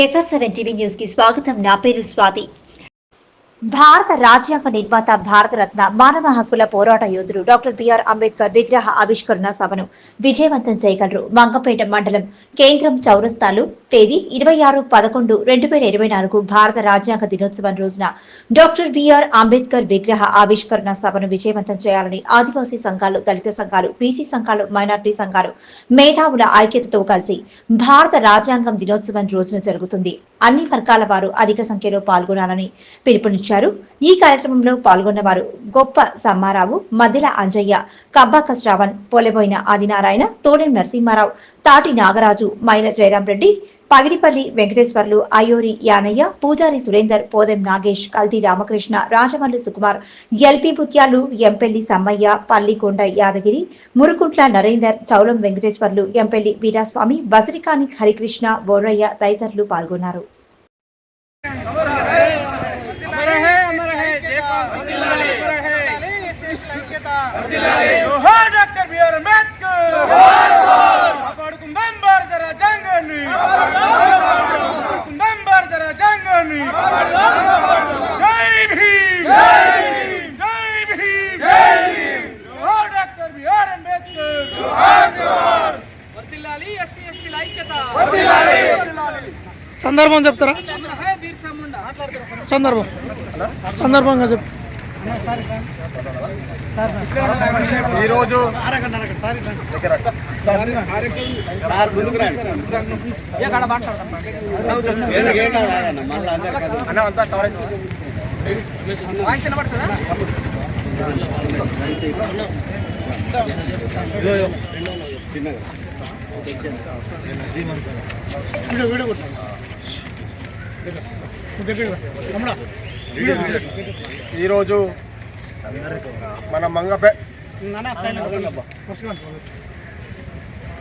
SR7 TV news కి స్వాగతం. నా పేరు స్వాతి. భారత రాజ్యాంగ నిర్మాత, భారతరత్న, మానవ హక్కుల పోరాట యోధుడు డాక్టర్ బిఆర్ అంబేద్కర్ విగ్రహ ఆవిష్కరణ సభను విజయవంతం చేయగలరు. మంగపేట మండలం కేంద్రం చౌరస్తాలో తేదీ 26/11/2024 భారత రాజ్యాంగ దినోత్సవం రోజున డాక్టర్ బిఆర్ అంబేద్కర్ విగ్రహ ఆవిష్కరణ సభను విజయవంతం చేయాలని ఆదివాసీ సంఘాలు, దళిత సంఘాలు, బీసీ సంఘాలు, మైనార్టీ సంఘాలు మేధావుల ఐక్యతతో కలిసి భారత రాజ్యాంగం దినోత్సవం రోజున జరుగుతుంది. అన్ని వర్గాల వారు అధిక సంఖ్యలో పాల్గొనాలని పిలుపునిచ్చారు. ఈ కార్యక్రమంలో పాల్గొన్న వారు గొప్ప సమ్మారావు, మద్దెల అంజయ్య, కబ్బాక శ్రావణ్, పొలబోయిన ఆదినారాయణ, తోడెం నరసింహారావు, తాటి నాగరాజు, మైల జయరాం రెడ్డి, పగిడిపల్లి వెంకటేశ్వర్లు, అయ్యూరి యానయ్య, పూజారి సురేందర్, పోదెం నాగేష్, కల్తీ రామకృష్ణ, రాజమల్లు సుకుమార్, ఎల్పి బుత్యాలు, ఎంపెల్లి సమ్మయ్య, పల్లికొండ యాదగిరి, మురుకుంట్ల నరేందర్, చౌలం వెంకటేశ్వర్లు, ఎంపెల్లి వీరాస్వామి, బసరికాని హరికృష్ణ, బోర్రయ్య తదితరులు పాల్గొన్నారు. సందర్భం చెప్తారా? సందర్భంగా చెప్. ఈరోజు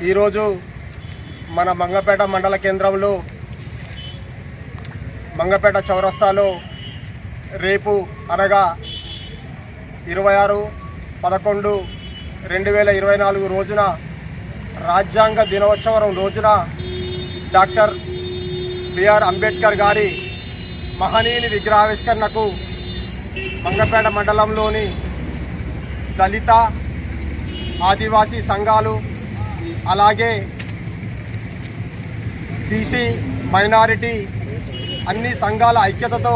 ఈరోజు మన మంగపేట మండల కేంద్రంలో మంగపేట చౌరస్తాలో రేపు అనగా 26/11/2024 రోజున రాజ్యాంగ దినోత్సవం రోజున డాక్టర్ బిఆర్ అంబేద్కర్ గారి మహనీయుని విగ్రహావిష్కరణకు మంగపేట మండలంలోని దళిత, ఆదివాసీ సంఘాలు, అలాగే బీసీ, మైనారిటీ అన్ని సంఘాల ఐక్యతతో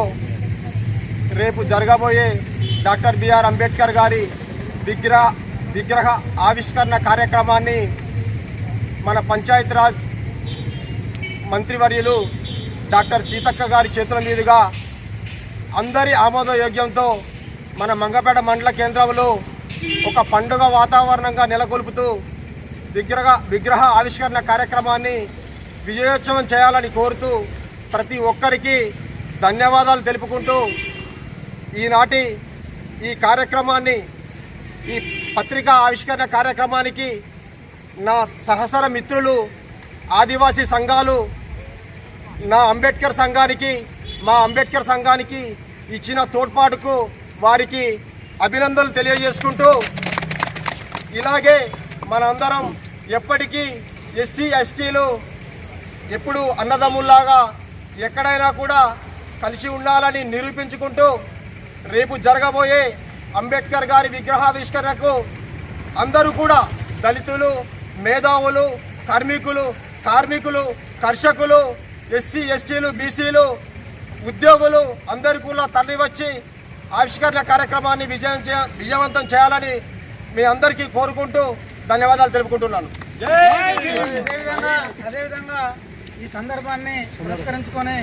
రేపు జరగబోయే డాక్టర్ బిఆర్ అంబేద్కర్ గారి విగ్రహ ఆవిష్కరణ కార్యక్రమాన్ని మన పంచాయతీరాజ్ మంత్రివర్యులు డాక్టర్ సీతక్క గారి చేతుల మీదుగా అందరి ఆమోదయోగ్యంతో మన మంగపేట మండల కేంద్రంలో ఒక పండుగ వాతావరణంగా నెలకొల్పుతూ విగ్రహ ఆవిష్కరణ కార్యక్రమాన్ని విజయోత్సవం చేయాలని కోరుతూ ప్రతి ఒక్కరికి ధన్యవాదాలు తెలుపుకుంటూ ఈనాటి ఈ కార్యక్రమాన్ని, ఈ పత్రికా ఆవిష్కరణ కార్యక్రమానికి నా సహచర మిత్రులు, ఆదివాసీ సంఘాలు, మా అంబేద్కర్ సంఘానికి ఇచ్చిన తోడ్పాటుకు వారికి అభినందనలు తెలియజేసుకుంటూ, ఇలాగే మనందరం ఎప్పటికీ ఎస్సీ ఎస్టీలు ఎప్పుడు అన్నదమ్ముల్లాగా ఎక్కడైనా కూడా కలిసి ఉండాలని నిరూపించుకుంటూ రేపు జరగబోయే అంబేద్కర్ గారి విగ్రహావిష్కరణకు అందరూ కూడా దళితులు, మేధావులు, కార్మికులు, కర్షకులు, ఎస్సీ ఎస్టీలు, బీసీలు, ఉద్యోగులు అందరూ కూడా తరలి వచ్చి ఆవిష్కరణ కార్యక్రమాన్ని విజయవంతం చేయాలని మీ అందరికీ కోరుకుంటూ ధన్యవాదాలు తెలుపుకుంటున్నాను. అదేవిధంగా ఈ సందర్భాన్ని పురస్కరించుకొని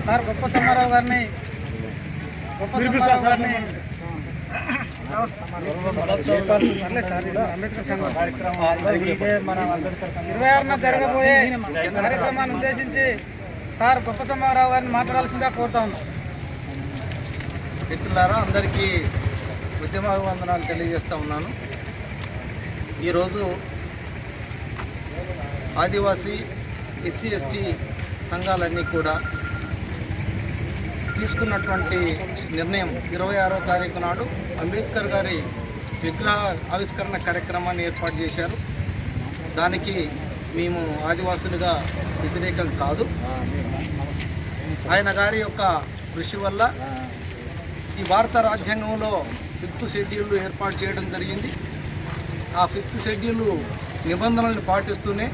సార్ గొప్ప సమ్మారావు గారిని 26న జరగబోయే కార్యక్రమాన్ని ఉద్దేశించి సార్ గొప్ప సమ్మారావు గారిని మాట్లాడాల్సిందిగా కోరుతా ఉన్నాం. మిత్రులారా, అందరికీ ఉద్యమాభివందనాలు తెలియజేస్తూ ఉన్నాను. ఈరోజు ఆదివాసీ, ఎస్సీ ఎస్టీ సంఘాలన్నీ కూడా తీసుకున్నటువంటి నిర్ణయం 26వ తారీఖు నాడు అంబేద్కర్ గారి విగ్రహ ఆవిష్కరణ కార్యక్రమాన్ని ఏర్పాటు చేశారు. దానికి మేము ఆదివాసులుగా వ్యతిరేకం కాదు. ఆయన గారి యొక్క కృషి వల్ల ఈ భారత రాజ్యాంగంలో 5th షెడ్యూల్ ఏర్పాటు చేయడం జరిగింది. ఆ 5th షెడ్యూల్ నిబంధనలను పాటిస్తూనే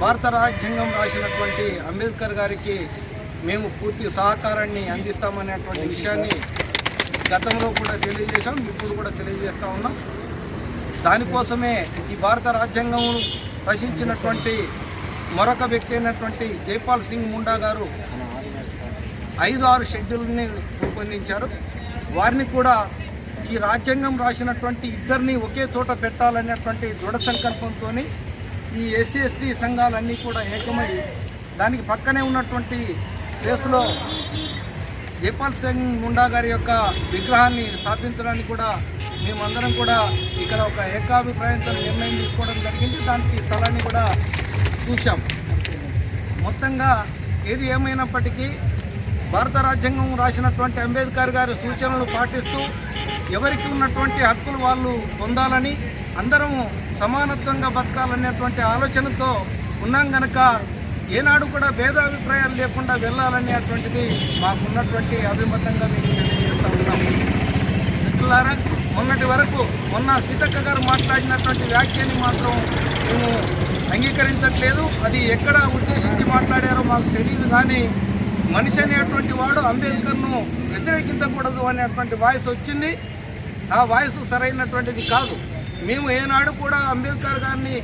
భారత రాజ్యాంగం రాసినటువంటి అంబేద్కర్ గారికి మేము పూర్తి సహకారాన్ని అందిస్తామనేటువంటి విషయాన్ని గతంలో కూడా తెలియజేశాం, ఇప్పుడు కూడా తెలియజేస్తూ ఉన్నాం. దానికోసమే ఈ భారత రాజ్యాంగం రచించినటువంటి మరొక వ్యక్తి అయినటువంటి జైపాల్ సింగ్ ముండా గారు 5-6 షెడ్యూల్ని రూపొందించారు. వారిని కూడా ఈ రాజ్యాంగం రాసినటువంటి ఇద్దరిని ఒకే చోట పెట్టాలనేటువంటి దృఢ సంకల్పంతో ఈ ఎస్సీ ఎస్టీ సంఘాలన్నీ కూడా ఏకమై దానికి పక్కనే ఉన్నటువంటి ప్లేస్లో జైపాల్ సింగ్ ముండా గారి యొక్క విగ్రహాన్ని స్థాపించడానికి కూడా మేమందరం కూడా ఇక్కడ ఒక ఏకాభిప్రాయంతో నిర్ణయం తీసుకోవడం జరిగింది. దానికి స్థలాన్ని కూడా చూశాం. మొత్తంగా ఏది ఏమైనప్పటికీ భారత రాజ్యాంగం రాసినటువంటి అంబేద్కర్ గారి సూచనలు పాటిస్తూ ఎవరికి ఉన్నటువంటి హక్కులు వాళ్ళు పొందాలని, అందరము సమానత్వంగా బతకాలనేటువంటి ఆలోచనతో ఉన్నాం కనుక ఏనాడు కూడా భేదాభిప్రాయాలు లేకుండా వెళ్ళాలనేటువంటిది మాకున్నటువంటి అభిమతంగా మీకు తెలియజేస్తూ ఉన్నాం. మిత్రులారా, మొన్నటి వరకు సీతక్క గారు మాట్లాడినటువంటి వ్యాఖ్యని మాత్రం మేము అంగీకరించట్లేదు. అది ఎక్కడ ఉద్దేశించి మాట్లాడారో మాకు తెలియదు, కానీ మనిషి అనేటువంటి వాడు అంబేద్కర్ను వ్యతిరేకించకూడదు అనేటువంటి వాయిస్ వచ్చింది. ఆ వాయిస్ సరైనటువంటిది కాదు. మేము ఏనాడు కూడా అంబేద్కర్ గారిని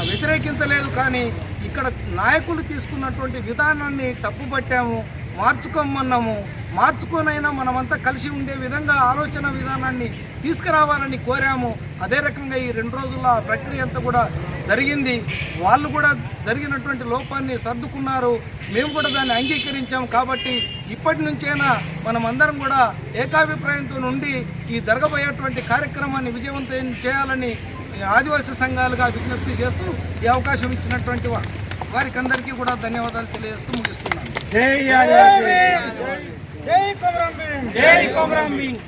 వ్యతిరేకించలేదు, కానీ ఇక్కడ నాయకులు తీసుకున్నటువంటి విధానాన్ని తప్పుపట్టాము, మార్చుకోమన్నాము. మార్చుకోనైనా మనమంతా కలిసి ఉండే విధంగా ఆలోచన విధానాన్ని తీసుకురావాలని కోరాము. అదే రకంగా ఈ 2 రోజుల ప్రక్రియ అంతా కూడా జరిగింది. వాళ్ళు కూడా జరిగినటువంటి లోపాన్ని సర్దుకున్నారు, మేము కూడా దాన్ని అంగీకరించాము. కాబట్టి ఇప్పటి నుంచైనా మనమందరం కూడా ఏకాభిప్రాయంతో నుండి ఈ జరగబోయేటువంటి కార్యక్రమాన్ని విజయవంతం చేయాలని ఆదివాసీ సంఘాలుగా విజ్ఞప్తి చేస్తూ ఈ అవకాశం ఇచ్చినటువంటి వారికి అందరికీ కూడా ధన్యవాదాలు తెలియజేస్తూ ముగిస్తున్నాను. జై కొమరం భీమ్.